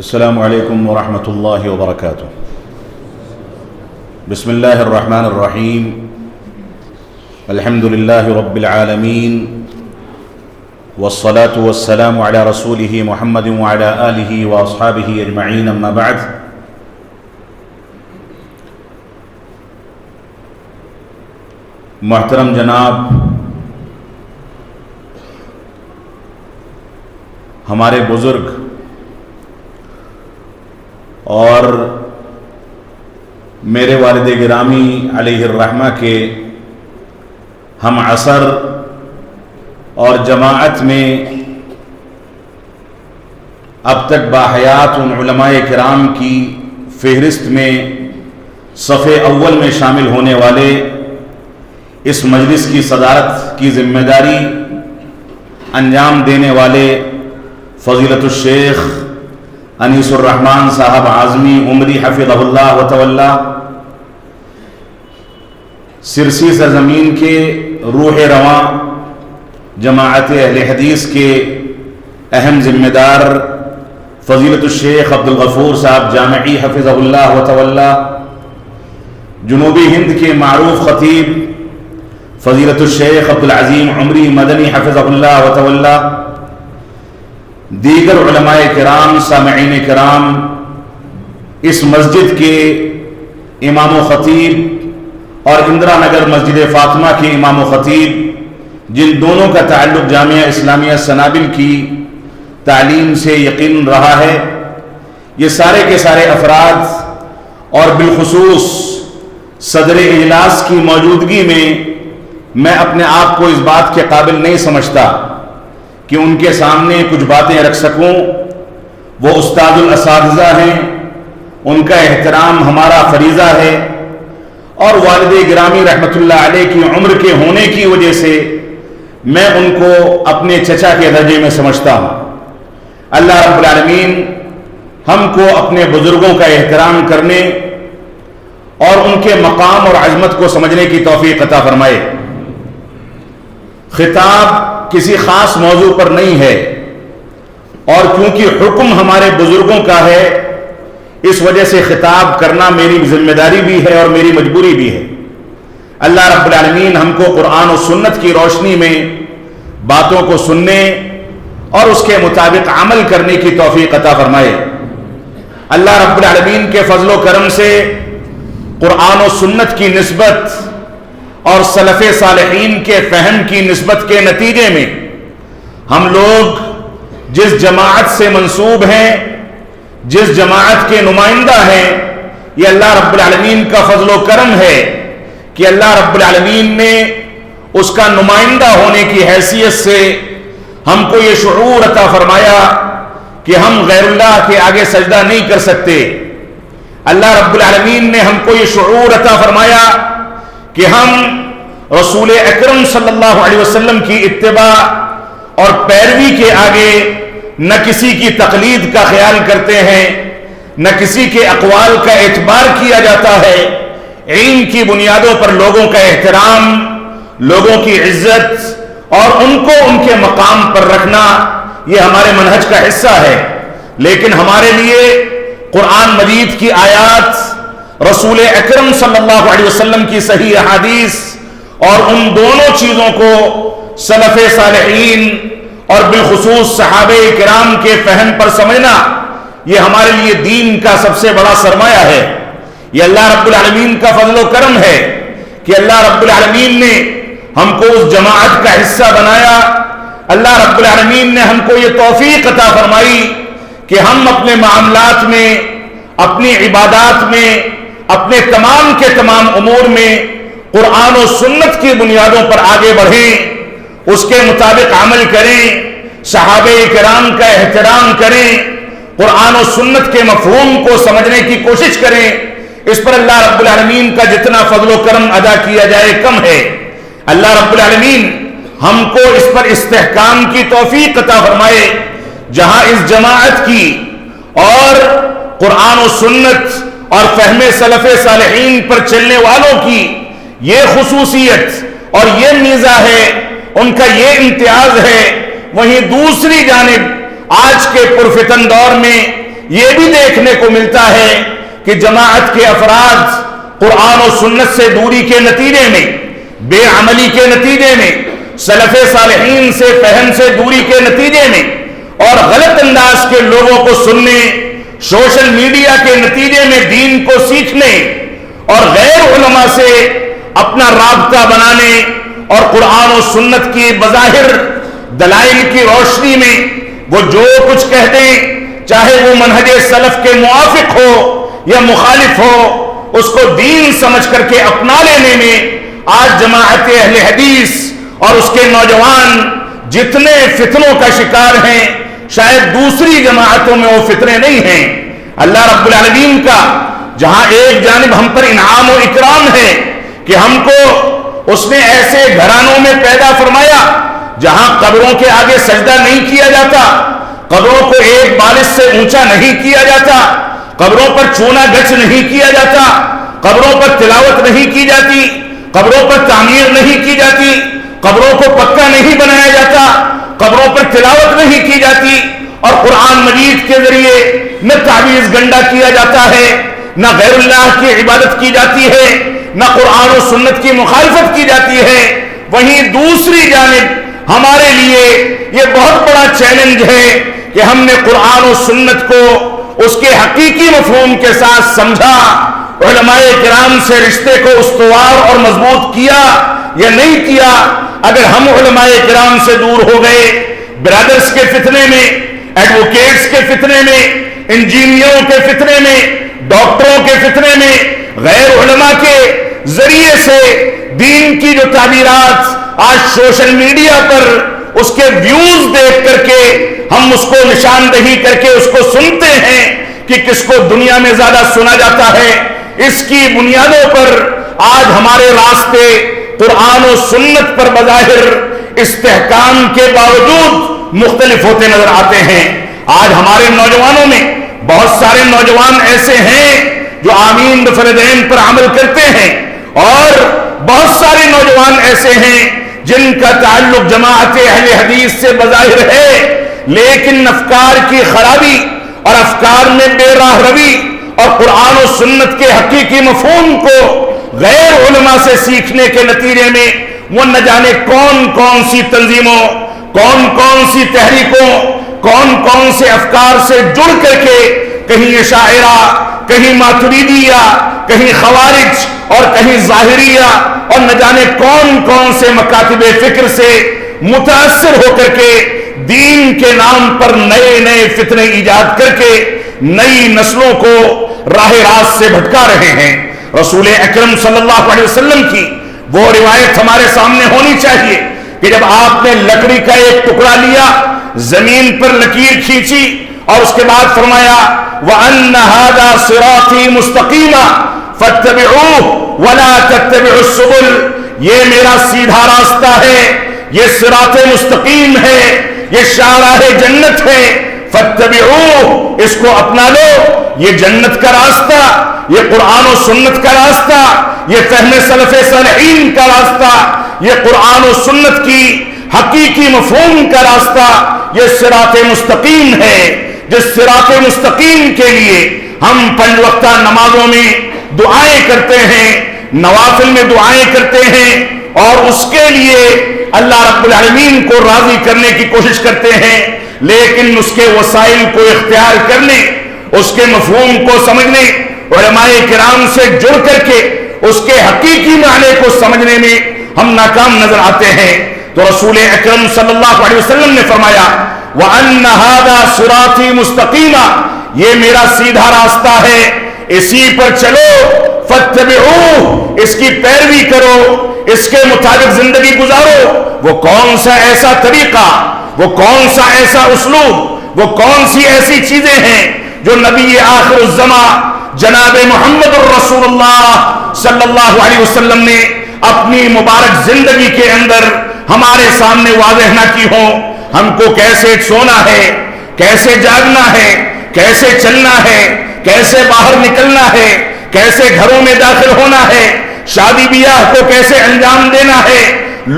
السلام علیکم ورحمۃ اللہ وبرکاتہ۔ بسم اللہ الرحمن الرحیم، الحمد للہ رب العالمین، والصلاة والسلام علی رسولہ محمد وعلی آلہ واصحابہ اجمعین، اما بعد۔ محترم جناب، ہمارے بزرگ اور میرے والد گرامی علیہ الرحمہ کے ہم عصر اور جماعت میں اب تک باحیات ان علماء کرام کی فہرست میں صف اول میں شامل ہونے والے اس مجلس کی صدارت کی ذمہ داری انجام دینے والے فضیلت الشیخ انیس الرحمن صاحب اعظمی عمری حفظہ اللہ وتولا، سرسی سرزمین کے روح رواں جماعت اہل حدیث کے اہم ذمہ دار فضیلت الشیخ عبدالغفور صاحب جامعی حفظہ اللہ وتولا، جنوبی ہند کے معروف خطیب فضیلت الشیخ عبدالعظیم عمری مدنی حفظہ اللہ وتولا، دیگر علماء کرام، سامعین کرام، اس مسجد کے امام و خطیب اور اندرا نگر مسجد فاطمہ کے امام و خطیب، جن دونوں کا تعلق جامعہ اسلامیہ سنابل کی تعلیم سے یقین رہا ہے، یہ سارے کے سارے افراد اور بالخصوص صدر اجلاس کی موجودگی میں اپنے آپ کو اس بات کے قابل نہیں سمجھتا کہ ان کے سامنے کچھ باتیں رکھ سکوں۔ وہ استاد الاساتذہ ہیں، ان کا احترام ہمارا فریضہ ہے، اور والد گرامی رحمۃ اللہ علیہ کی عمر کے ہونے کی وجہ سے میں ان کو اپنے چچا کے درجے میں سمجھتا ہوں۔ اللہ رب العالمین ہم کو اپنے بزرگوں کا احترام کرنے اور ان کے مقام اور عظمت کو سمجھنے کی توفیق عطا فرمائے۔ خطاب کسی خاص موضوع پر نہیں ہے، اور کیونکہ حکم ہمارے بزرگوں کا ہے، اس وجہ سے خطاب کرنا میری ذمہ داری بھی ہے اور میری مجبوری بھی ہے۔ اللہ رب العالمین ہم کو قرآن و سنت کی روشنی میں باتوں کو سننے اور اس کے مطابق عمل کرنے کی توفیق عطا فرمائے۔ اللہ رب العالمین کے فضل و کرم سے قرآن و سنت کی نسبت اور سلف صالحین کے فہم کی نسبت کے نتیجے میں ہم لوگ جس جماعت سے منسوب ہیں، جس جماعت کے نمائندہ ہیں، یہ اللہ رب العالمین کا فضل و کرم ہے کہ اللہ رب العالمین نے اس کا نمائندہ ہونے کی حیثیت سے ہم کو یہ شعور عطا فرمایا کہ ہم غیر اللہ کے آگے سجدہ نہیں کر سکتے۔ اللہ رب العالمین نے ہم کو یہ شعور عطا فرمایا کہ ہم رسول اکرم صلی اللہ علیہ وسلم کی اتباع اور پیروی کے آگے نہ کسی کی تقلید کا خیال کرتے ہیں، نہ کسی کے اقوال کا اعتبار کیا جاتا ہے۔ علم کی بنیادوں پر لوگوں کا احترام، لوگوں کی عزت اور ان کو ان کے مقام پر رکھنا، یہ ہمارے منہج کا حصہ ہے۔ لیکن ہمارے لیے قرآن مجید کی آیات، رسول اکرم صلی اللہ علیہ وسلم کی صحیح احادیث اور ان دونوں چیزوں کو سلف صالحین اور بالخصوص صحابہ کرام کے فہم پر سمجھنا، یہ ہمارے لیے دین کا سب سے بڑا سرمایہ ہے۔ یہ اللہ رب العالمین کا فضل و کرم ہے کہ اللہ رب العالمین نے ہم کو اس جماعت کا حصہ بنایا۔ اللہ رب العالمین نے ہم کو یہ توفیق عطا فرمائی کہ ہم اپنے معاملات میں، اپنی عبادات میں، اپنے تمام کے تمام امور میں قرآن و سنت کی بنیادوں پر آگے بڑھیں، اس کے مطابق عمل کریں، صحابہ کرام کا احترام کریں، قرآن و سنت کے مفہوم کو سمجھنے کی کوشش کریں۔ اس پر اللہ رب العالمین کا جتنا فضل و کرم ادا کیا جائے کم ہے۔ اللہ رب العالمین ہم کو اس پر استحکام کی توفیق عطا فرمائے۔ جہاں اس جماعت کی اور قرآن و سنت اور فہم سلف صالحین پر چلنے والوں کی یہ خصوصیت اور یہ میزہ ہے، ان کا یہ امتیاز ہے، وہیں دوسری جانب آج کے پرفتن دور میں یہ بھی دیکھنے کو ملتا ہے کہ جماعت کے افراد قرآن و سنت سے دوری کے نتیجے میں، بے عملی کے نتیجے میں، سلف صالحین سے فہم سے دوری کے نتیجے میں اور غلط انداز کے لوگوں کو سننے، سوشل میڈیا کے نتیجے میں دین کو سیکھنے اور غیر علماء سے اپنا رابطہ بنانے اور قرآن و سنت کی بظاہر دلائل کی روشنی میں وہ جو کچھ کہہ دیں، چاہے وہ منہج سلف کے موافق ہو یا مخالف ہو، اس کو دین سمجھ کر کے اپنا لینے میں آج جماعت اہل حدیث اور اس کے نوجوان جتنے فتنوں کا شکار ہیں، شاید دوسری جماعتوں میں وہ فتنے نہیں ہیں۔ اللہ رب العالمین کا جہاں ایک جانب ہم پر انعام و اکرام ہے کہ ہم کو اس نے ایسے گھرانوں میں پیدا فرمایا جہاں قبروں کے آگے سجدہ نہیں کیا جاتا، قبروں کو ایک بالش سے اونچا نہیں کیا جاتا، قبروں پر چونا گچ نہیں کیا جاتا، قبروں پر تلاوت نہیں کی جاتی، قبروں پر تعمیر نہیں کی جاتی، قبروں کو پکا نہیں بنایا جاتا، قبروں پر تلاوت نہیں کی جاتی، اور قرآن مجید کے ذریعے نہ تعویذ گنڈا کیا جاتا ہے، نہ غیر اللہ کی عبادت کی جاتی ہے، نہ قرآن و سنت کی مخالفت کی جاتی ہے۔ وہیں دوسری جانب ہمارے لیے یہ بہت بڑا چیلنج ہے کہ ہم نے قرآن و سنت کو اس کے حقیقی مفہوم کے ساتھ سمجھا، علماء کرام سے رشتے کو استوار اور مضبوط کیا یا نہیں کیا۔ اگر ہم علماء کرام سے دور ہو گئے، برادرز کے فتنے میں، ایڈوکیٹس کے فتنے میں، انجینئروں کے فتنے میں، ڈاکٹروں کے فتنے میں، غیر علماء کے ذریعے سے دین کی جو تعبیرات آج سوشل میڈیا پر اس کے ویوز دیکھ کر کے ہم اس کو نشاندہی کر کے اس کو سنتے ہیں کہ کس کو دنیا میں زیادہ سنا جاتا ہے، اس کی بنیادوں پر آج ہمارے راستے قرآن و سنت پر بظاہر استحکام کے باوجود مختلف ہوتے نظر آتے ہیں۔ آج ہمارے نوجوانوں میں بہت سارے نوجوان ایسے ہیں جو آمین بفرضین پر عمل کرتے ہیں، اور بہت سارے نوجوان ایسے ہیں جن کا تعلق جماعت اہل حدیث سے بظاہر ہے، لیکن افکار کی خرابی اور افکار میں بے راہ روی اور قرآن و سنت کے حقیقی مفہوم کو غیر علماء سے سیکھنے کے نتیجے میں وہ نہ جانے کون کون سی تنظیموں، کون کون سی تحریکوں، کون کون سے افکار سے جڑ کر کے کہیں اشاعرہ، کہیں ماتریدیہ، کہیں خوارج اور کہیں ظاہریہ اور نہ جانے کون کون سے مکاتب فکر سے متاثر ہو کر کے دین کے نام پر نئے نئے فتنے ایجاد کر کے نئی نسلوں کو راہ راست سے بھٹکا رہے ہیں۔ رسول اکرم صلی اللہ علیہ وسلم کی وہ روایت ہمارے سامنے ہونی چاہیے کہ جب آپ نے لکڑی کا ایک ٹکڑا لیا، زمین پر لکیر کھینچی اور اس کے بعد فرمایا وَأَنَّ هَذَا صِرَاطِي مُسْتَقِيمًا فَاتَّبِعُوهُ وَلَا تَتَّبِعُوا السُّبُلَ، یہ میرا سیدھا راستہ ہے، یہ صراط مستقیم ہے، یہ شاہراہ جنت ہے، فَاتَّبِعُوهُ، اس کو اپنا لو، یہ جنت کا راستہ، یہ قرآن و سنت کا راستہ، یہ فہم سلف صالحین کا راستہ، یہ قرآن و سنت کی حقیقی مفہوم کا راستہ، یہ صراط مستقیم ہے۔ جس صراط مستقیم کے لیے ہم 5 وقتہ نمازوں میں دعائیں کرتے ہیں، نوافل میں دعائیں کرتے ہیں، اور اس کے لیے اللہ رب العالمین کو راضی کرنے کی کوشش کرتے ہیں، لیکن اس کے وسائل کو اختیار کرنے، اس کے مفہوم کو سمجھنے، علماء کرام سے جڑ کر کے اس کے حقیقی معنی کو سمجھنے میں ہم ناکام نظر آتے ہیں۔ تو رسول اکرم صلی اللہ علیہ وسلم نے فرمایا وَأَنَّ هَذَا صِرَاطِي مُسْتَقِيمًا، یہ میرا سیدھا راستہ ہے، اسی پر چلو، فَاتَّبِعُوهُ، اس کی پیروی کرو، اس کے مطابق زندگی گزارو۔ وہ کون سا ایسا طریقہ، وہ کون سا ایسا اسلوب، وہ کون سی ایسی چیزیں ہیں جو نبی آخر الزمان جناب محمد الرسول اللہ صلی اللہ علیہ وسلم نے اپنی مبارک زندگی کے اندر ہمارے سامنے واضح نہ کی ہوں۔ ہم کو کیسے سونا ہے، کیسے جاگنا ہے، کیسے چلنا ہے، کیسے باہر نکلنا ہے، کیسے گھروں میں داخل ہونا ہے، شادی بیاہ کو کیسے انجام دینا ہے،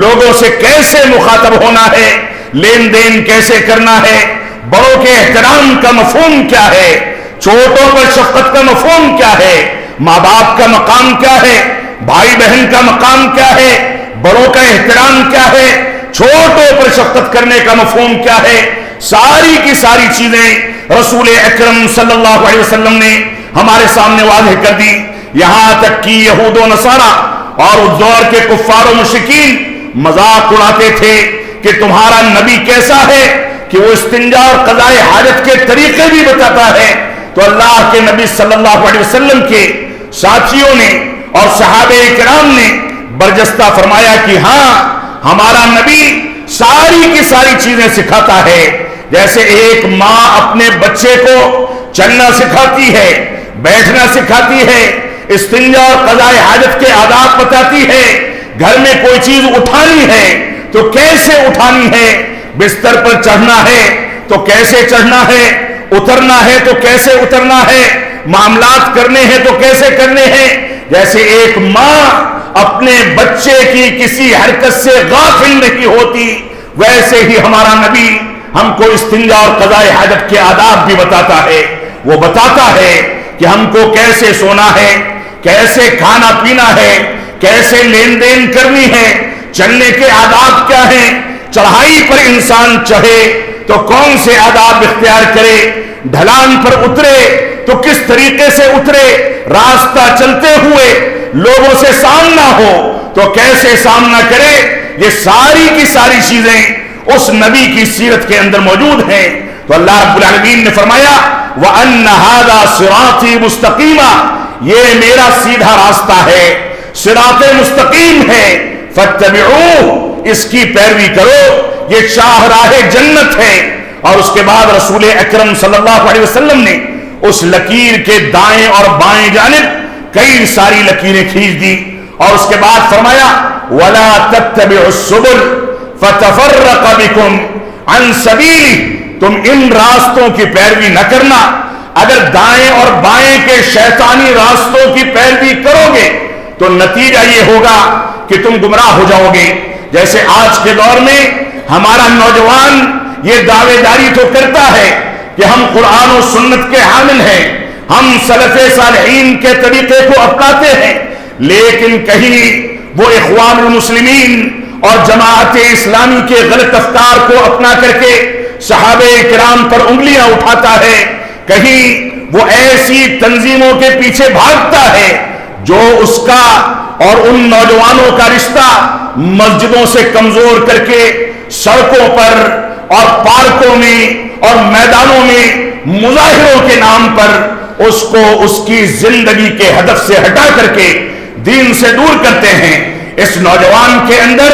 لوگوں سے کیسے مخاطب ہونا ہے، لین دین کیسے کرنا ہے، بڑوں کے احترام کا مفہوم کیا ہے، چھوٹوں پر شفقت کا مفہوم کیا ہے، ماں باپ کا مقام کیا ہے، بھائی بہن کا مقام کیا ہے، بڑوں کا احترام کیا ہے، چھوٹوں پر شفقت کرنے کا مفہوم کیا ہے، ساری کی ساری چیزیں رسول اکرم صلی اللہ علیہ وسلم نے ہمارے سامنے واضح کر دی. یہاں تک کہ یہود و نصارہ اور اس دور کے کفار و مشرکین مذاق اڑاتے تھے کہ تمہارا نبی کیسا ہے کہ وہ استنجا اور قضاء حاجت کے طریقے بھی بتاتا ہے. تو اللہ کے نبی صلی اللہ علیہ وسلم کے ساتھیوں نے اور صحابہ کرام نے برجستہ فرمایا کہ ہاں ہمارا نبی ساری کی ساری چیزیں سکھاتا ہے. جیسے ایک ماں اپنے بچے کو چلنا سکھاتی ہے، بیٹھنا سکھاتی ہے، استنجا اور قضاء حاجت کے آداب بتاتی ہے، گھر میں کوئی چیز اٹھانی ہے تو کیسے اٹھانی ہے، بستر پر چڑھنا ہے تو کیسے چڑھنا ہے، اترنا ہے تو کیسے اترنا ہے، معاملات کرنے ہیں تو کیسے کرنے ہیں، جیسے ایک ماں اپنے بچے کی کسی حرکت سے غافل نہیں ہوتی، ویسے ہی ہمارا نبی ہم کو استنجا اور قضاء حاجت کے آداب بھی بتاتا ہے. وہ بتاتا ہے کہ ہم کو کیسے سونا ہے، کیسے کھانا پینا ہے، کیسے لین دین کرنی ہے، چلنے کے آداب کیا ہیں، چڑھائی پر انسان چڑھے تو کون سے آداب اختیار کرے، ڈھلان پر اترے تو کس طریقے سے اترے، راستہ چلتے ہوئے لوگوں سے سامنا ہو تو کیسے سامنا کرے. یہ ساری کی ساری چیزیں اس نبی کی سیرت کے اندر موجود ہیں. تو اللہ رب العالمین نے فرمایا وَأَنَّ هَذَا صِرَاطِي مُسْتَقِيمًا، یہ میرا سیدھا راستہ ہے، صراط مستقیم ہے، فَاتَّبِعُوهُ، اس کی پیروی کرو، یہ شاہراہ جنت ہے. اور اس کے بعد رسول اکرم صلی اللہ علیہ وسلم نے اس لکیر کے دائیں اور بائیں جانب کئی ساری لکیریں کھینچ دی اور اس کے بعد فرمایا وَلَا تَتَّبِعُوا السُّبُلَ فَتَفَرَّقَ بِكُمْ عَنْ سَبِيلِهِ، تم ان راستوں کی پیروی نہ کرنا. اگر دائیں اور بائیں کے شیطانی راستوں کی پیروی کرو گے تو نتیجہ یہ ہوگا کہ تم گمراہ ہو جاؤ گے. جیسے آج کے دور میں ہمارا نوجوان یہ دعوے داری تو کرتا ہے کہ ہم قرآن و سنت کے حامل ہیں، ہم سلف صالحین کے طریقے کو اپناتے ہیں، لیکن کہیں وہ اخوان المسلمین اور جماعت اسلامی کے غلط افکار کو اپنا کر کے صحابہ کرام پر انگلیاں اٹھاتا ہے، کہیں وہ ایسی تنظیموں کے پیچھے بھاگتا ہے جو اس کا اور ان نوجوانوں کا رشتہ مسجدوں سے کمزور کر کے سڑکوں پر اور پارکوں میں اور میدانوں میں مظاہروں کے نام پر اس کو اس کی زندگی کے ہدف سے ہٹا کر کے دین سے دور کرتے ہیں. اس نوجوان کے اندر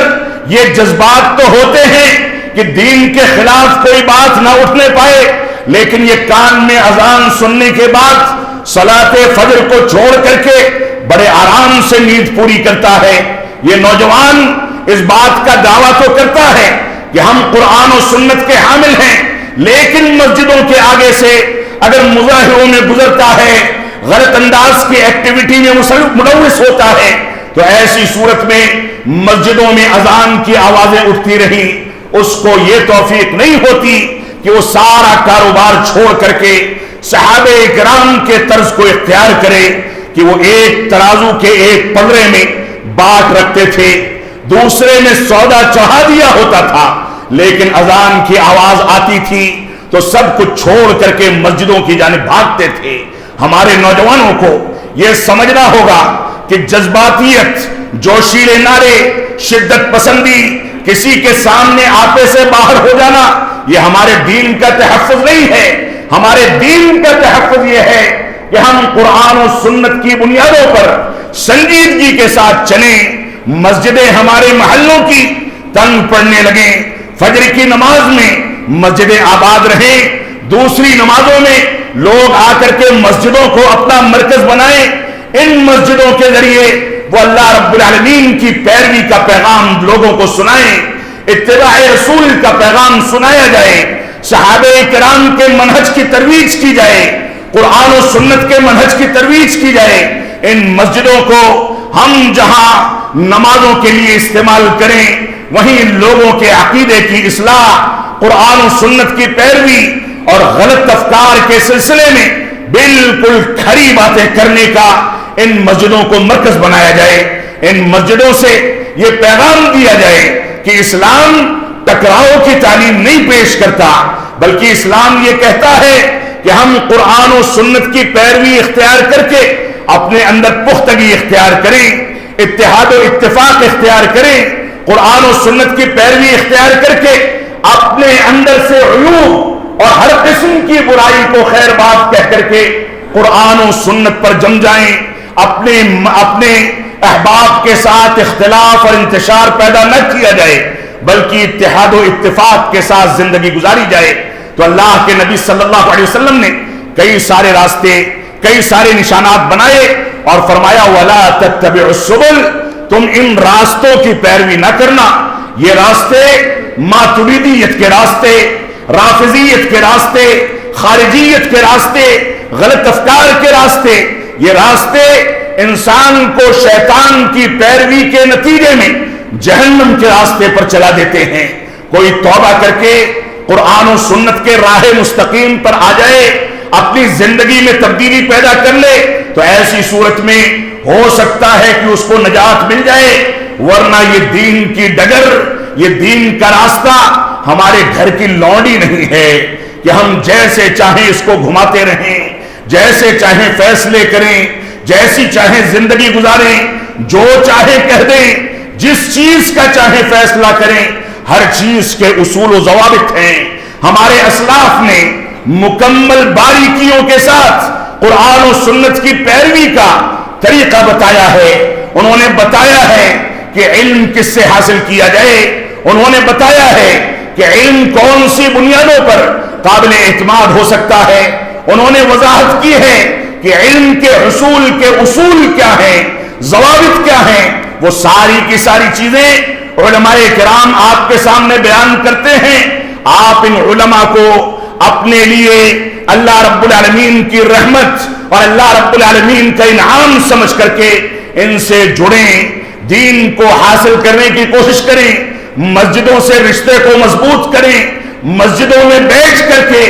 یہ جذبات تو ہوتے ہیں کہ دین کے خلاف کوئی بات نہ اٹھنے پائے، لیکن یہ کان میں اذان سننے کے بعد صلاۃ فجر کو چھوڑ کر کے بڑے آرام سے نیند پوری کرتا ہے. یہ نوجوان اس بات کا دعویٰ تو کرتا ہے کہ ہم قرآن و سنت کے حامل ہیں، لیکن مسجدوں کے آگے سے اگر مظاہروں میں گزرتا ہے، غلط انداز کی ایکٹیویٹی میں ملوث ہوتا ہے، تو ایسی صورت میں مسجدوں میں اذان کی آوازیں اٹھتی رہی، اس کو یہ توفیق نہیں ہوتی کہ وہ سارا کاروبار چھوڑ کر کے صحابہ کرام کے طرز کو اختیار کرے کہ وہ ایک ترازو کے ایک پلڑے میں بانٹ رکھتے تھے، دوسرے میں سودا چڑھا دیا ہوتا تھا، لیکن اذان کی آواز آتی تھی تو سب کچھ چھوڑ کر کے مسجدوں کی جانب بھاگتے تھے. ہمارے نوجوانوں کو یہ سمجھنا ہوگا کہ جذباتیت، جوشیلے نعرے، شدت پسندی، کسی کے سامنے آپے سے باہر ہو جانا، یہ ہمارے دین کا تحفظ نہیں ہے. ہمارے دین کا تحفظ یہ ہے کہ ہم قرآن و سنت کی بنیادوں پر سنجیدگی کے ساتھ چلیں. مسجدیں ہمارے محلوں کی تنگ پڑنے لگیں، فجر کی نماز میں مسجدیں آباد رہیں، دوسری نمازوں میں لوگ آ کر کے مسجدوں کو اپنا مرکز بنائیں، ان مسجدوں کے ذریعے وہ اللہ رب العالمین کی پیروی کا پیغام لوگوں کو سنائیں، اتباع رسول کا پیغام سنایا جائے، صحابہ کرام کے منہج کی ترویج کی جائے، قرآن و سنت کے منہج کی ترویج کی جائے. ان مسجدوں کو ہم جہاں نمازوں کے لیے استعمال کریں، وہیں لوگوں کے عقیدے کی اصلاح، قرآن و سنت کی پیروی اور غلط افکار کے سلسلے میں بالکل کھری باتیں کرنے کا ان مسجدوں کو مرکز بنایا جائے. ان مسجدوں سے یہ پیغام دیا جائے کہ اسلام ٹکراؤ کی تعلیم نہیں پیش کرتا، بلکہ اسلام یہ کہتا ہے کہ ہم قرآن و سنت کی پیروی اختیار کر کے اپنے اندر پختگی اختیار کریں، اتحاد و اتفاق اختیار کریں، قرآن و سنت کی پیروی اختیار کر کے اپنے اندر سے عیوب اور ہر قسم کی برائی کو خیر بات کہہ کر کے قرآن و سنت پر جم جائیں. اپنے احباب کے ساتھ اختلاف اور انتشار پیدا نہ کیا جائے، بلکہ اتحاد و اتفاق کے ساتھ زندگی گزاری جائے. تو اللہ کے نبی صلی اللہ علیہ وسلم نے کئی سارے راستے، کئی سارے نشانات بنائے اور فرمایا وَلَا تَتَّبِعُوا السُّبُلَ، تم ان راستوں کی پیروی نہ کرنا. یہ راستے ماتریدیت کے راستے، رافضیت کے راستے، خارجیت کے راستے، غلط افکار کے راستے، یہ راستے انسان کو شیطان کی پیروی کے نتیجے میں جہنم کے راستے پر چلا دیتے ہیں. کوئی توبہ کر کے قرآن و سنت کے راہ مستقیم پر آ جائے، اپنی زندگی میں تبدیلی پیدا کر لے، تو ایسی صورت میں ہو سکتا ہے کہ اس کو نجات مل جائے. ورنہ یہ دین کی ڈگر، یہ دین کا راستہ ہمارے گھر کی لونڈی نہیں ہے کہ ہم جیسے چاہیں اس کو گھماتے رہیں، جیسے چاہیں فیصلے کریں، جیسی چاہیں زندگی گزاریں، جو چاہیں کہہ دیں، جس چیز کا چاہیں فیصلہ کریں. ہر چیز کے اصول و ضوابط ہیں. ہمارے اسلاف نے مکمل باریکیوں کے ساتھ قرآن و سنت کی پیروی کا طریقہ بتایا ہے. انہوں نے بتایا ہے کہ علم کس سے حاصل کیا جائے، انہوں نے بتایا ہے کہ علم کون سی بنیادوں پر قابل اعتماد ہو سکتا ہے. انہوں نے وضاحت کی ہے کہ علم کے حصول کے اصول کیا ہیں، ضوابط کیا ہیں. وہ ساری کی ساری چیزیں علماء کرام آپ کے سامنے بیان کرتے ہیں. آپ ان علماء کو اپنے لیے اللہ رب العالمین کی رحمت اور اللہ رب العالمین کا انعام سمجھ کر کے ان سے جڑیں، دین کو حاصل کرنے کی کوشش کریں، مسجدوں سے رشتے کو مضبوط کریں، مسجدوں میں بیٹھ کر کے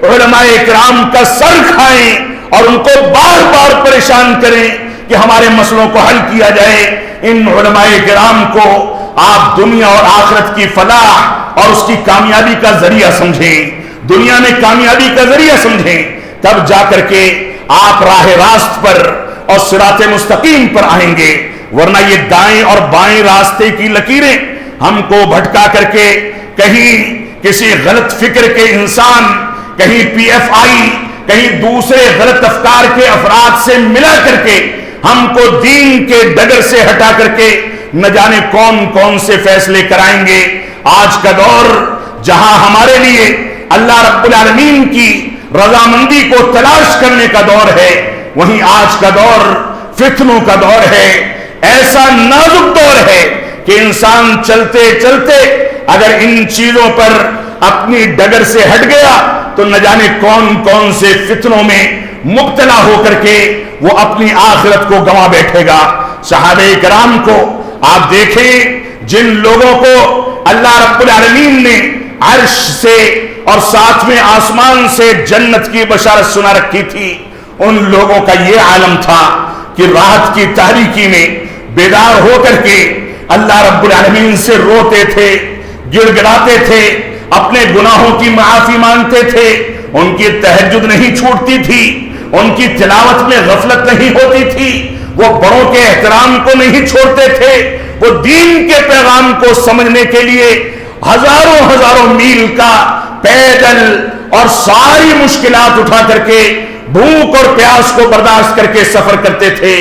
علماء کرام کا سر کھائیں اور ان کو بار بار پریشان کریں کہ ہمارے مسئلوں کو حل کیا جائے. ان علماء کرام کو آپ دنیا اور آخرت کی فلاح اور اس کی کامیابی کا ذریعہ سمجھیں، دنیا میں کامیابی کا ذریعہ سمجھیں، تب جا کر کے آپ راہ راست پر اور صراط مستقیم پر آئیں گے. ورنہ یہ دائیں اور بائیں راستے کی لکیریں ہم کو بھٹکا کر کے کہیں کسی غلط فکر کے انسان، کہیں پی ایف آئی، کہیں دوسرے غلط افکار کے افراد سے ملا کر کے ہم کو دین کے ڈگر سے ہٹا کر کے نہ جانے کون کون سے فیصلے کرائیں گے. آج کا دور جہاں ہمارے لیے اللہ رب العالمین کی رضامندی کو تلاش کرنے کا دور ہے، وہیں آج کا دور فتنوں کا دور ہے. ایسا نازک دور ہے کہ انسان چلتے چلتے اگر ان چیزوں پر اپنی ڈگر سے ہٹ گیا تو نہ جانے کون کون سے فتنوں میں مبتلا ہو کر کے وہ اپنی آخرت کو گنوا بیٹھے گا. صحابہ کرام کو آپ دیکھیں، جن لوگوں کو اللہ رب العالمین نے عرش سے اور ساتویں آسمان سے جنت کی بشارت سنا رکھی تھی، ان لوگوں کا یہ عالم تھا کہ رات کی تاریکی میں بیدار ہو کر کے اللہ رب العالمین سے روتے تھے، گڑ گڑاتے تھے، اپنے گناہوں کی معافی مانگتے تھے. ان کی تہجد نہیں چھوٹتی تھی، ان کی تلاوت میں غفلت نہیں ہوتی تھی، وہ بڑوں کے احترام کو نہیں چھوڑتے تھے، وہ دین کے پیغام کو سمجھنے کے لیے ہزاروں ہزاروں میل کا پیدل اور ساری مشکلات اٹھا کر کے بھوک اور پیاس کو برداشت کر کے سفر کرتے تھے.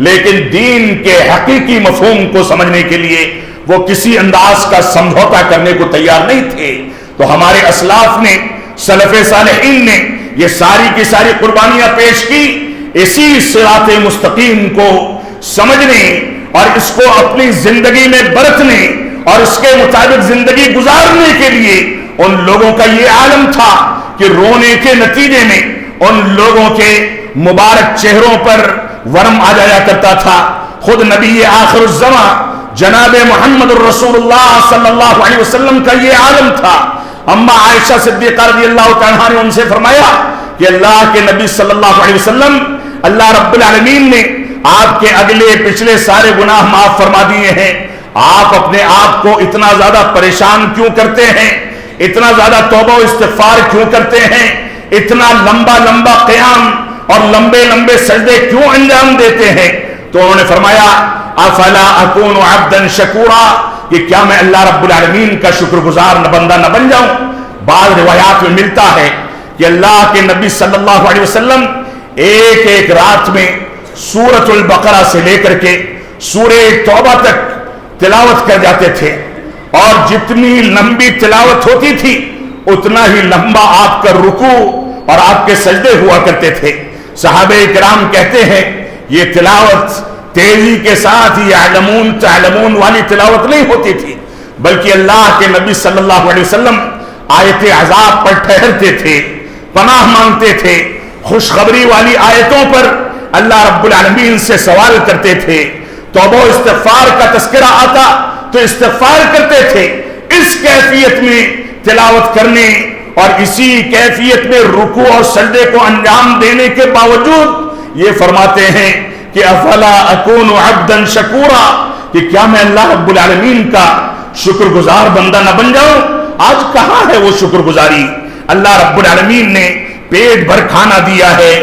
لیکن دین کے حقیقی مفہوم کو سمجھنے کے لیے وہ کسی انداز کا سمجھوتا کرنے کو تیار نہیں تھے. تو ہمارے اسلاف نے، سلف صالحین نے یہ ساری کی ساری قربانیاں پیش کی اسی صراط مستقیم کو سمجھنے اور اس کو اپنی زندگی میں برتنے اور اس کے مطابق زندگی گزارنے کے لیے. ان لوگوں کا یہ عالم تھا کہ رونے کے نتیجے میں ان لوگوں کے مبارک چہروں پر ورم آ جایا کرتا تھا. خود نبی آخر الزمان جناب محمد الرسول اللہ صلی اللہ علیہ وسلم کا یہ عالم تھا. اما عائشہ صدیقہ رضی اللہ تعالیٰ نے ان سے فرمایا کہ اللہ کے نبی صلی اللہ علیہ وسلم اللہ رب العالمین نے آپ کے اگلے پچھلے سارے گناہ معاف فرما دیے ہیں، آپ اپنے آپ کو اتنا زیادہ پریشان کیوں کرتے ہیں، اتنا زیادہ توبہ و استغفار کیوں کرتے ہیں، اتنا لمبا لمبا قیام اور لمبے لمبے سجدے کیوں انجام دیتے ہیں؟ تو انہوں نے فرمایا افلا اکون عبدا شکورا، کہ کیا میں اللہ رب العالمین کا شکر گزار بندہ نہ بن جاؤں؟ بعض روایات میں ملتا ہے کہ اللہ کے نبی صلی اللہ علیہ وسلم ایک ایک رات میں سورۃ البقرہ سے لے کر کے سورہ توبہ تک تلاوت کر جاتے تھے، اور جتنی لمبی تلاوت ہوتی تھی اتنا ہی لمبا آپ کا رکوع اور آپ کے سجدے ہوا کرتے تھے۔ صحابہ کرام کہتے ہیں یہ تلاوت تیزی کے ساتھ یعلمون تعلمون والی تلاوت نہیں ہوتی تھی، بلکہ اللہ کے نبی صلی اللہ علیہ وسلم آیت عذاب پر ٹھہرتے تھے، پناہ مانگتے تھے، خوشخبری والی آیتوں پر اللہ رب العالمین سے سوال کرتے تھے، توبہ و استغفار کا تذکرہ آتا تو استغفار کرتے تھے۔ اس کیفیت میں تلاوت کرنے اور اسی کیفیت میں رکوع اور سجدے کو انجام دینے کے باوجود یہ فرماتے ہیں کہ افلا اکون عبدا شکورا، کہ کیا میں اللہ رب العالمین کا شکر گزار بندہ نہ بن جاؤں؟ آج کہاں ہے وہ شکر گزاری؟ اللہ رب العالمین نے پیٹ بھر کھانا دیا ہے،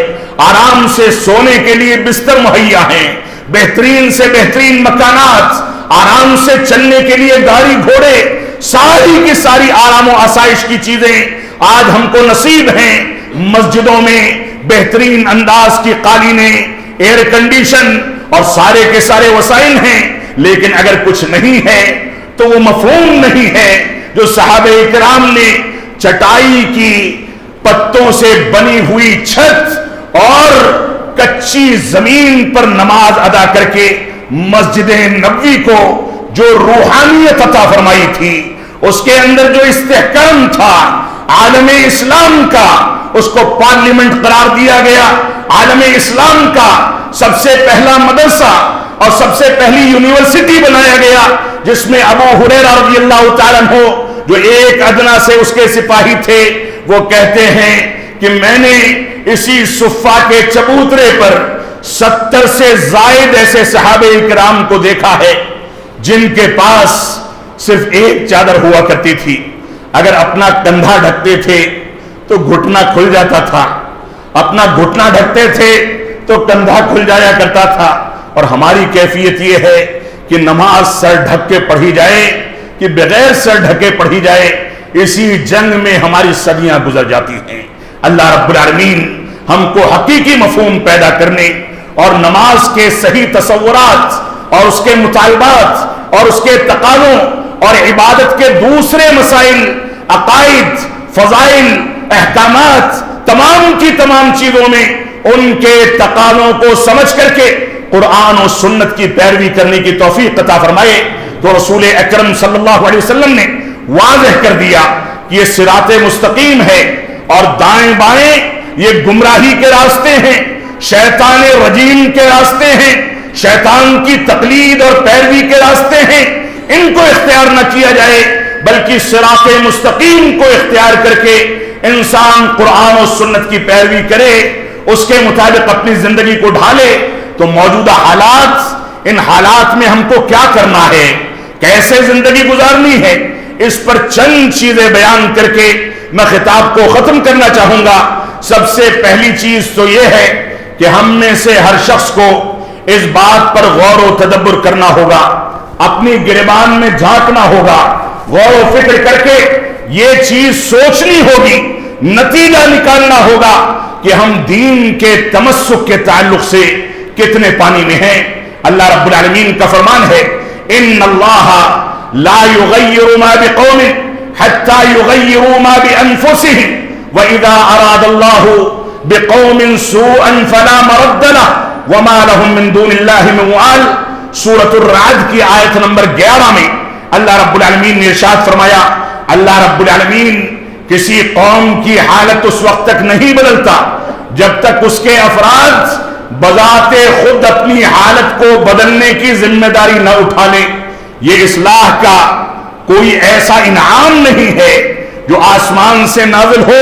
آرام سے سونے کے لیے بستر مہیا ہیں، بہترین سے بہترین مکانات، آرام سے چلنے کے لیے گاڑی گھوڑے، ساری کی ساری آرام و آسائش کی چیزیں آج ہم کو نصیب ہیں۔ مسجدوں میں بہترین انداز کی قالینیں، ایئر کنڈیشن اور سارے کے سارے وسائل ہیں، لیکن اگر کچھ نہیں ہے تو وہ مفہوم نہیں ہے جو صحابہ کرام نے چٹائی کی پتوں سے بنی ہوئی چھت اور کچی زمین پر نماز ادا کر کے مسجد نبوی کو جو روحانیت عطا فرمائی تھی، اس کے اندر جو استحکام تھا عالم اسلام کا، اس کو پارلیمنٹ قرار دیا گیا، عالم اسلام کا سب سے پہلا مدرسہ اور سب سے پہلی یونیورسٹی بنایا گیا، جس میں ابو ہریرہ رضی اللہ تعالیٰ عنہ جو ایک ادنا سے اس کے سپاہی تھے، وہ کہتے ہیں کہ میں نے اسی صفہ کے چبوترے پر 70 سے زائد ایسے صحابہ کرام کو دیکھا ہے جن کے پاس صرف ایک چادر ہوا کرتی تھی، اگر اپنا کندھا ڈھکتے تھے تو گھٹنا کھل جاتا تھا، اپنا گھٹنا ڈھکتے تھے تو کندھا کھل جایا کرتا تھا۔ اور ہماری کیفیت یہ ہے کہ نماز سر ڈھک کے پڑھی جائے کہ بغیر سر ڈھکے پڑھی جائے، اسی جنگ میں ہماری صدیاں گزر جاتی ہیں۔ اللہ رب العالمین ہم کو حقیقی مفہوم پیدا کرنے اور نماز کے صحیح تصورات اور اس کے مطالبات اور اس کے تقاضوں اور عبادت کے دوسرے مسائل، عقائد، فضائل، احکامات، تمام کی تمام چیزوں میں ان کے تقاضوں کو سمجھ کر کے قرآن و سنت کی پیروی کرنے کی توفیق عطا فرمائے۔ تو رسول اکرم صلی اللہ علیہ وسلم نے واضح کر دیا کہ یہ صراط مستقیم ہے اور دائیں بائیں یہ گمراہی کے راستے ہیں، شیطان رجیم کے راستے ہیں، شیطان کی تقلید اور پیروی کے راستے ہیں، ان کو اختیار نہ کیا جائے بلکہ صراط مستقیم کو اختیار کر کے انسان قرآن و سنت کی پیروی کرے، اس کے مطابق اپنی زندگی کو ڈھالے۔ تو موجودہ حالات، ان حالات میں ہم کو کیا کرنا ہے، کیسے زندگی گزارنی ہے، اس پر چند چیزیں بیان کر کے میں خطاب کو ختم کرنا چاہوں گا۔ سب سے پہلی چیز تو یہ ہے کہ ہم میں سے ہر شخص کو اس بات پر غور و تدبر کرنا ہوگا، اپنی گریبان میں جھانکنا ہوگا، غور و فکر کر کے یہ چیز سوچنی ہوگی، نتیجہ نکالنا ہوگا کہ ہم دین کے تمسک کے تعلق سے کتنے پانی میں ہیں۔ اللہ رب العالمین کا فرمان ہے ان اللہ لا یغیر ما بقوم حتی یغیروا ما بانفسهم واذا اراد اللہ بقوم سوءا فلا مرد له وما لهم من دون اللہ من وال۔ سورۃ الرعد کی آیت نمبر 11 میں اللہ رب العالمین نے ارشاد فرمایا، اللہ رب العالمین کسی قوم کی حالت اس وقت تک نہیں بدلتا جب تک اس کے افراد بذات خود اپنی حالت کو بدلنے کی ذمہ داری نہ اٹھا لیں۔ یہ اصلاح کا کوئی ایسا انعام نہیں ہے جو آسمان سے نازل ہو،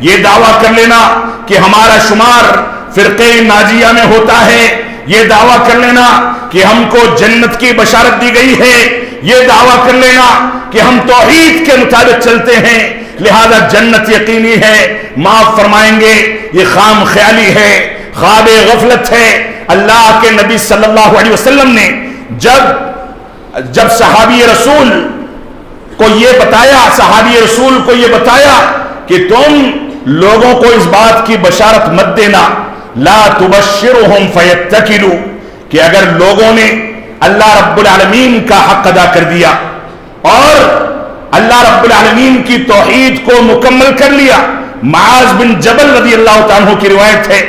یہ دعویٰ کر لینا کہ ہمارا شمار فرقے ناجیہ میں ہوتا ہے، یہ دعویٰ کر لینا کہ ہم کو جنت کی بشارت دی گئی ہے، یہ دعویٰ کر لینا کہ ہم توحید کے مطابق چلتے ہیں لہذا جنت یقینی ہے، معاف فرمائیں گے یہ خام خیالی ہے، خواب غفلت ہے۔ اللہ کے نبی صلی اللہ علیہ وسلم نے جب صحابی رسول کو یہ بتایا کہ تم لوگوں کو اس بات کی بشارت مت دینا، لا تبشرهم فیتکلوا، کہ اگر لوگوں نے اللہ رب العالمین کا حق ادا کر دیا اور اللہ رب العالمین کی توحید کو مکمل کر لیا، معاذ بن جبل رضی اللہ تعالیٰ عنہ کی روایت ہے،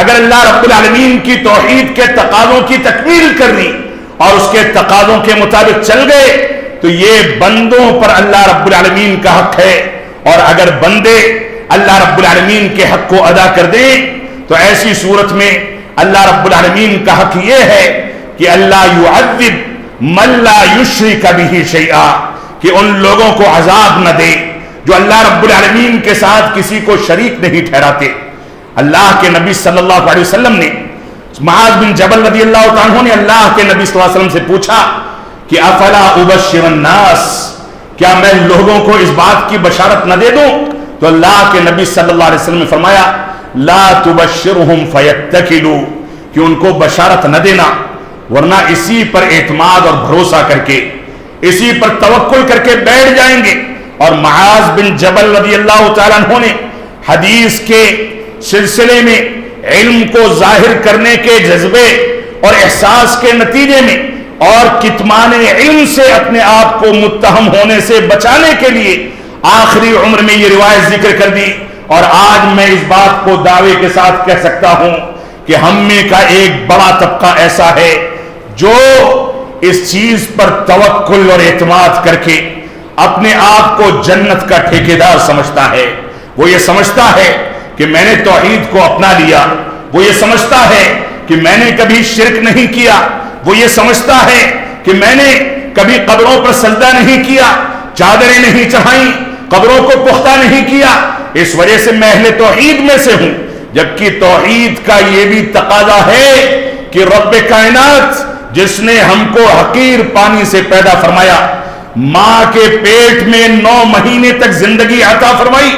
اگر اللہ رب العالمین کی توحید کے تقاضوں کی تکمیل کرنی اور اس کے تقاضوں کے مطابق چل گئے تو یہ بندوں پر اللہ رب العالمین کا حق ہے، اور اگر بندے اللہ رب العالمین کے حق کو ادا کر دیں تو ایسی صورت میں اللہ رب العالمین کا حق یہ ہے کہ اللہ یعذب من لا یشرک بہ شیئا، کہ ان لوگوں کو عذاب نہ دے جو اللہ رب العالمین کے ساتھ کسی کو شریک نہیں ٹھہراتے۔ اللہ کے نبی صلی اللہ علیہ وسلم نے، معاذ بن جبل رضی اللہ عنہ نے اللہ کے نبی صلی اللہ علیہ وسلم سے پوچھا کہ افلا ابشر الناس، کیا میں لوگوں کو اس بات کی بشارت نہ دے دوں؟ تو اللہ کے نبی صلی اللہ علیہ وسلم نے فرمایا لا تبشرهم فیتکلوا، کہ ان کو بشارت نہ دینا ورنہ اسی پر اعتماد اور بھروسہ کر کے، اسی پر توکل کر کے بیٹھ جائیں گے۔ اور معاذ بن جبل رضی اللہ تعالیٰ عنہ نے حدیث کے سلسلے میں علم کو ظاہر کرنے کے جذبے اور احساس کے نتیجے میں اور کتمان علم سے اپنے آپ کو متہم ہونے سے بچانے کے لیے آخری عمر میں یہ روایت ذکر کر دی، اور آج میں اس بات کو دعوے کے ساتھ کہہ سکتا ہوں کہ ہم میں کا ایک بڑا طبقہ ایسا ہے جو اس چیز پر توکل اور اعتماد کر کے اپنے آپ کو جنت کا ٹھیکیدار سمجھتا ہے۔ وہ یہ سمجھتا ہے کہ میں نے توحید کو اپنا لیا، وہ یہ سمجھتا ہے کہ میں نے کبھی شرک نہیں کیا، وہ یہ سمجھتا ہے کہ میں نے کبھی قبروں پر سجدہ نہیں کیا، چادریں نہیں چڑھائیں، قبروں کو پختہ نہیں کیا، اس وجہ سے میں اہل توحید میں سے ہوں۔ جبکہ توحید کا یہ بھی تقاضا ہے کہ رب کائنات جس نے ہم کو حقیر پانی سے پیدا فرمایا، ماں کے پیٹ میں 9 مہینے تک زندگی عطا فرمائی،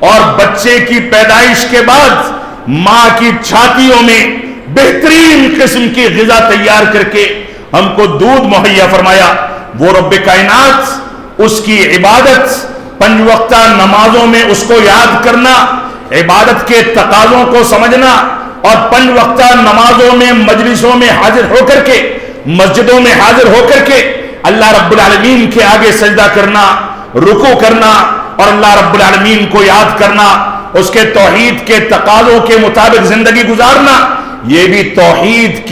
اور بچے کی پیدائش کے بعد ماں کی چھاتیوں میں بہترین قسم کی غذا تیار کر کے ہم کو دودھ مہیا فرمایا، وہ رب کائنات اس کی عبادت 5 وقتہ نمازوں میں اس کو یاد کرنا، عبادت کے تقاضوں کو سمجھنا، اور 5 وقتہ نمازوں میں مجلسوں میں حاضر ہو کر کے، مسجدوں میں حاضر ہو کر کے اللہ رب العالمین کے آگے سجدہ کرنا، رکوع کرنا اور اللہ رب العالمین کو یاد کرنا، اس کے توحید کے تقاضوں کے مطابق زندگی گزارنا، یہ بھی توحید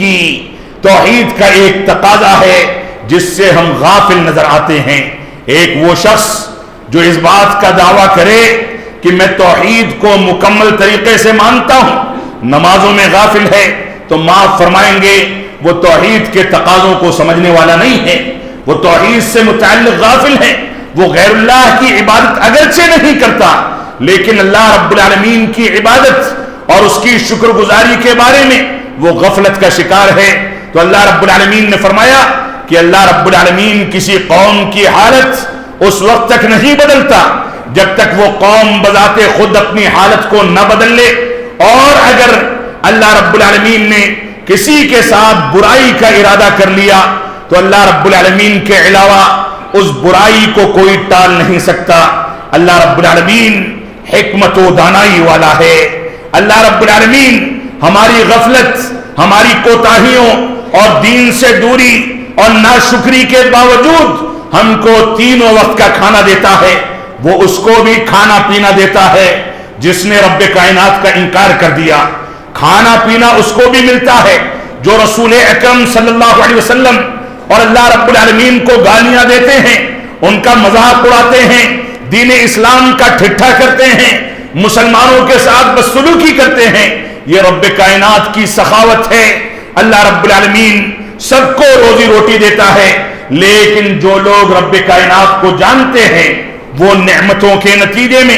کا ایک تقاضا ہے جس سے ہم غافل نظر آتے ہیں۔ ایک وہ شخص جو اس بات کا دعویٰ کرے کہ میں توحید کو مکمل طریقے سے مانتا ہوں، نمازوں میں غافل ہے تو معاف فرمائیں گے وہ توحید کے تقاضوں کو سمجھنے والا نہیں ہے، وہ توحید سے متعلق غافل ہے، وہ غیر اللہ کی عبادت اگرچہ نہیں کرتا لیکن اللہ رب العالمین کی عبادت اور اس کی شکر گزاری کے بارے میں وہ غفلت کا شکار ہے۔ تو اللہ رب العالمین نے فرمایا کہ اللہ رب العالمین کسی قوم کی حالت اس وقت تک نہیں بدلتا جب تک وہ قوم بذات خود اپنی حالت کو نہ بدل لے، اور اگر اللہ رب العالمین نے کسی کے ساتھ برائی کا ارادہ کر لیا تو اللہ رب العالمین کے علاوہ اس برائی کو کوئی ٹال نہیں سکتا۔ اللہ رب العالمین حکمت و دانائی والا ہے۔ اللہ رب العالمین ہماری غفلت، ہماری کوتاہیوں اور دین سے دوری اور ناشکری کے باوجود ہم کو 3 وقت کا کھانا دیتا ہے، وہ اس کو بھی کھانا پینا دیتا ہے جس نے رب کائنات کا انکار کر دیا۔ کھانا پینا اس کو بھی ملتا ہے جو رسول اکرم صلی اللہ علیہ وسلم اور اللہ رب العالمین کو گالیاں دیتے ہیں، ان کا مذاق اڑاتے ہیں، دین اسلام کا ٹھٹھا کرتے ہیں، مسلمانوں کے ساتھ بدسلوکی کرتے ہیں۔ یہ رب کائنات کی سخاوت ہے۔ اللہ رب العالمین سب کو روزی روٹی دیتا ہے، لیکن جو لوگ رب کائنات کو جانتے ہیں وہ نعمتوں کے نتیجے میں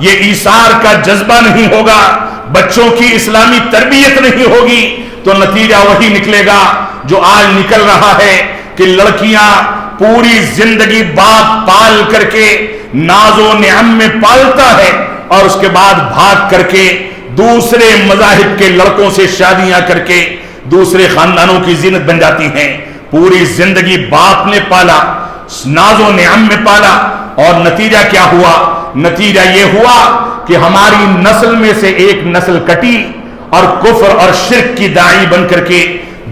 یہ ایثار کا جذبہ نہیں ہوگا، بچوں کی اسلامی تربیت نہیں ہوگی، تو نتیجہ وہی نکلے گا جو آج نکل رہا ہے کہ لڑکیاں پوری زندگی باپ پال کر کے ناز و نعم میں پالتا ہے اور اس کے بعد بھاگ کر کے دوسرے مذاہب کے لڑکوں سے شادیاں کر کے دوسرے خاندانوں کی زینت بن جاتی ہیں۔ پوری زندگی باپ نے پالا، ناز و نعم میں پالا، اور نتیجہ کیا ہوا؟ نتیجہ یہ ہوا کہ ہماری نسل میں سے ایک نسل کٹی اور کفر اور شرک کی داعی بن کر کے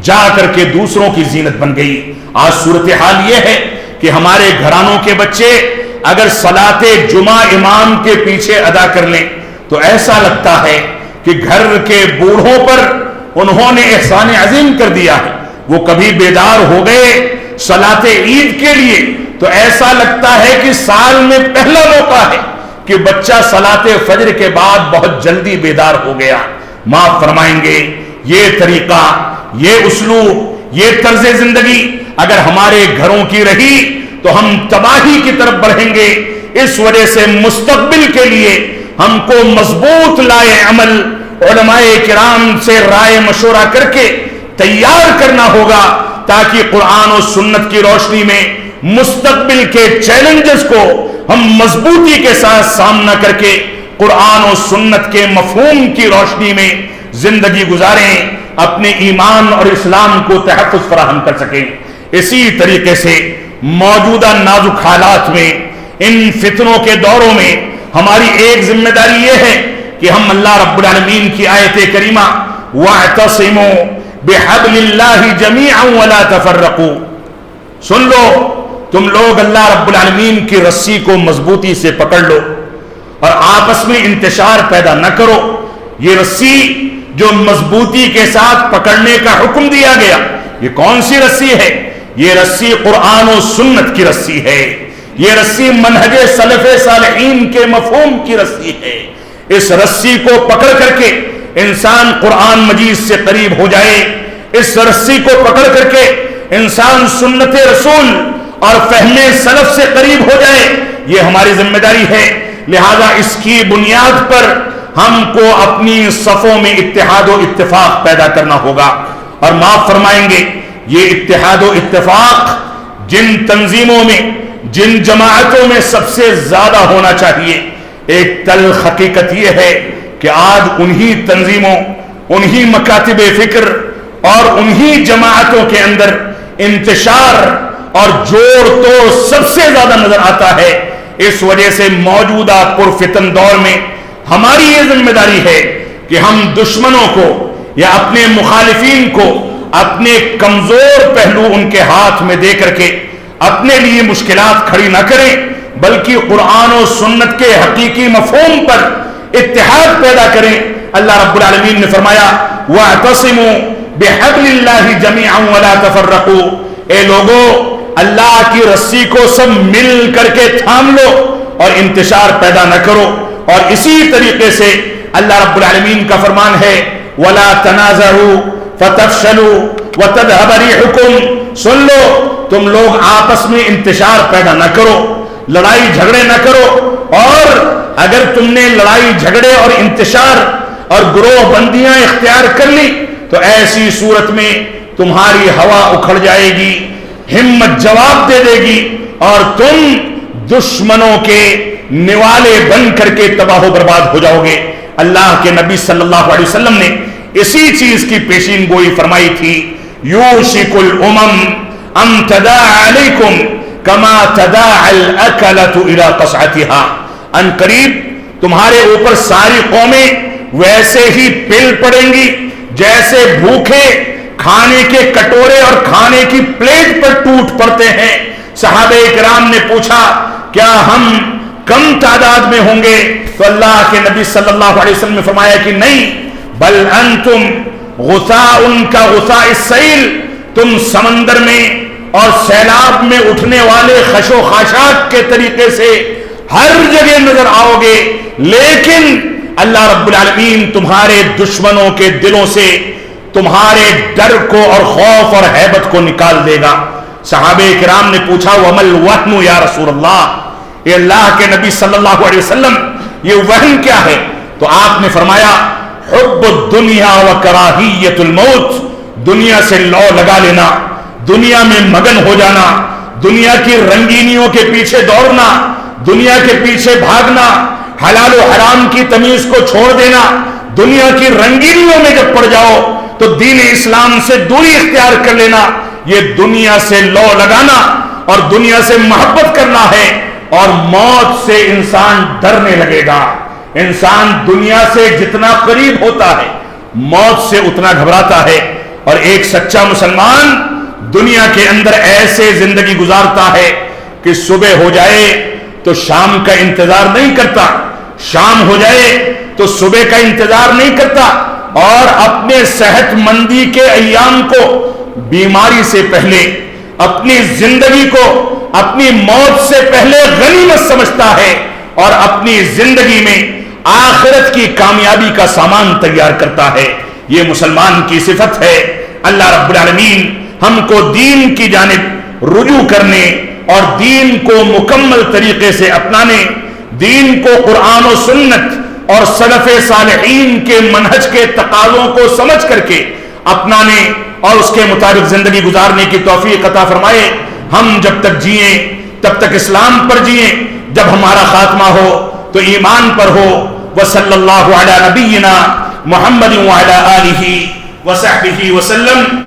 جا کر کے دوسروں کی زینت بن گئی۔ آج صورتحال یہ ہے کہ ہمارے گھرانوں کے بچے اگر صلاۃ جمعہ امام کے پیچھے ادا کر لیں تو ایسا لگتا ہے کہ گھر کے بوڑھوں پر انہوں نے احسان عظیم کر دیا ہے۔ وہ کبھی بیدار ہو گئے صلاۃ عید کے لیے تو ایسا لگتا ہے کہ سال میں پہلا موقع ہے کہ بچہ صلاۃ فجر کے بعد بہت جلدی بیدار ہو گیا۔ معاف فرمائیں گے، یہ طریقہ، یہ اسلوب، یہ طرز زندگی اگر ہمارے گھروں کی رہی تو ہم تباہی کی طرف بڑھیں گے۔ اس وجہ سے مستقبل کے لیے ہم کو مضبوط لائے عمل علماء کرام سے رائے مشورہ کر کے تیار کرنا ہوگا تاکہ قرآن و سنت کی روشنی میں مستقبل کے چیلنجز کو ہم مضبوطی کے ساتھ سامنا کر کے قرآن و سنت کے مفہوم کی روشنی میں زندگی گزاریں، اپنے ایمان اور اسلام کو تحفظ فراہم کر سکیں۔ اسی طریقے سے موجودہ نازک حالات میں، ان فتنوں کے دوروں میں ہماری ایک ذمہ داری یہ ہے کہ ہم اللہ رب العالمین کی آیت کریمہ وَاعْتَصِمُوا بِحَبْلِ اللَّهِ جَمِيعًا وَلَا تَفَرَّقُوا، سن لو تم لوگ اللہ رب العالمین کی رسی کو مضبوطی سے پکڑ لو اور آپس میں انتشار پیدا نہ کرو۔ یہ رسی جو مضبوطی کے ساتھ پکڑنے کا حکم دیا گیا، یہ کون سی رسی ہے؟ یہ رسی قرآن و سنت کی رسی ہے، یہ رسی منہج سلف صالحین کے مفہوم کی رسی ہے۔ اس رسی کو پکڑ کر کے انسان قرآن مجید سے قریب ہو جائے، اس رسی کو پکڑ کر کے انسان سنت رسول اور فہم سلف سے قریب ہو جائے، یہ ہماری ذمہ داری ہے۔ لہذا اس کی بنیاد پر ہم کو اپنی صفوں میں اتحاد و اتفاق پیدا کرنا ہوگا۔ اور معاف فرمائیں گے، یہ اتحاد و اتفاق جن تنظیموں میں، جن جماعتوں میں سب سے زیادہ ہونا چاہیے، ایک تلخ حقیقت یہ ہے کہ آج انہی تنظیموں، انہی مکاتب فکر اور انہی جماعتوں کے اندر انتشار اور جوڑ توڑ سب سے زیادہ نظر آتا ہے۔ اس وجہ سے موجودہ پرفتن دور میں ہماری یہ ذمہ داری ہے کہ ہم دشمنوں کو یا اپنے مخالفین کو اپنے کمزور پہلو ان کے ہاتھ میں دے کر کے اپنے لیے مشکلات کھڑی نہ کریں، بلکہ قرآن و سنت کے حقیقی مفہوم پر اتحاد پیدا کریں۔ اللہ رب العالمین نے فرمایا وَاعْتَصِمُوا بِحَبْلِ اللَّهِ جَمِيعًا وَلَا تَفَرَّقُوا، اے لوگو اللہ کی رسی کو سب مل کر کے تھام لو اور انتشار پیدا نہ کرو۔ اور اسی طریقے سے اللہ رب العالمین کا فرمان ہے وَلَا تَنَازَعُوا فَتَفْشَلُوا وَتَذْهَبَ رِيحُكُمْ، سن لو تم لوگ آپس میں انتشار پیدا نہ کرو، لڑائی جھگڑے نہ کرو، اور اگر تم نے لڑائی جھگڑے اور انتشار اور گروہ بندیاں اختیار کر لی تو ایسی صورت میں تمہاری ہوا اکھڑ جائے گی، ہمت جواب دے دے گی اور تم دشمنوں کے نوالے بن کر کے تباہ و برباد ہو جاؤ گے۔ اللہ کے نبی صلی اللہ علیہ وسلم نے اسی چیز کی پیشین گوئی فرمائی تھی، یوشک الامم ان تداعى علیکم کما تداعى الاکلۃ الی قصعتها، ان قریب تمہارے اوپر ساری قومیں ویسے ہی پل پڑیں گی جیسے بھوکے کھانے کے کٹورے اور کھانے کی پلیٹ پر ٹوٹ پڑتے ہیں۔ صحابہ کرام نے پوچھا کیا ہم کم تعداد میں ہوں گے؟ تو اللہ کے نبی صلی اللہ علیہ وسلم نے فرمایا کہ نہیں، بل انتم غثاء کا غثاء السیل، تم سمندر میں اور سیلاب میں اٹھنے والے خش و خاشاک کے طریقے سے ہر جگہ نظر آؤ گے، لیکن اللہ رب العالمین تمہارے دشمنوں کے دلوں سے تمہارے ڈر کو اور خوف اور ہیبت کو نکال دے گا۔ صحابہ کرام نے پوچھا وَمَا الْوَهْنُ یا رسول اللہ، اے اللہ کے نبی صلی اللہ علیہ وسلم یہ وہن کیا ہے؟ تو آپ نے فرمایا حب الدنیا و کراہیت الموت، دنیا سے لو لگا لینا، دنیا میں مگن ہو جانا، دنیا کی رنگینیوں کے پیچھے دوڑنا، دنیا کے پیچھے بھاگنا، حلال و حرام کی تمیز کو چھوڑ دینا، دنیا کی رنگینیوں میں جب پڑ جاؤ تو دین اسلام سے دوری اختیار کر لینا، یہ دنیا سے لو لگانا اور دنیا سے محبت کرنا ہے۔ اور موت سے انسان ڈرنے لگے گا۔ انسان دنیا سے جتنا قریب ہوتا ہے موت سے اتنا گھبراتا ہے۔ اور ایک سچا مسلمان دنیا کے اندر ایسے زندگی گزارتا ہے کہ صبح ہو جائے تو شام کا انتظار نہیں کرتا، شام ہو جائے تو صبح کا انتظار نہیں کرتا، اور اپنے صحت مندی کے ایام کو بیماری سے پہلے، اپنی زندگی کو اپنی موت سے پہلے غنیمت سمجھتا ہے، اور اپنی زندگی میں آخرت کی کامیابی کا سامان تیار کرتا ہے۔ یہ مسلمان کی صفت ہے۔ اللہ رب العالمین ہم کو دین کی جانب رجوع کرنے اور دین کو مکمل طریقے سے اپنانے، دین کو قرآن و سنت اور سلف صالحین کے منہج کے تقاضوں کو سمجھ کر کے اپنانے اور اس کے مطابق زندگی گزارنے کی توفیق عطا فرمائے۔ ہم جب تک جئیں تب تک اسلام پر جئیں، جب ہمارا خاتمہ ہو تو ایمان پر ہو۔ وصلی اللہ علی نبینا محمد وعلی آلہ وصحبہ وسلم۔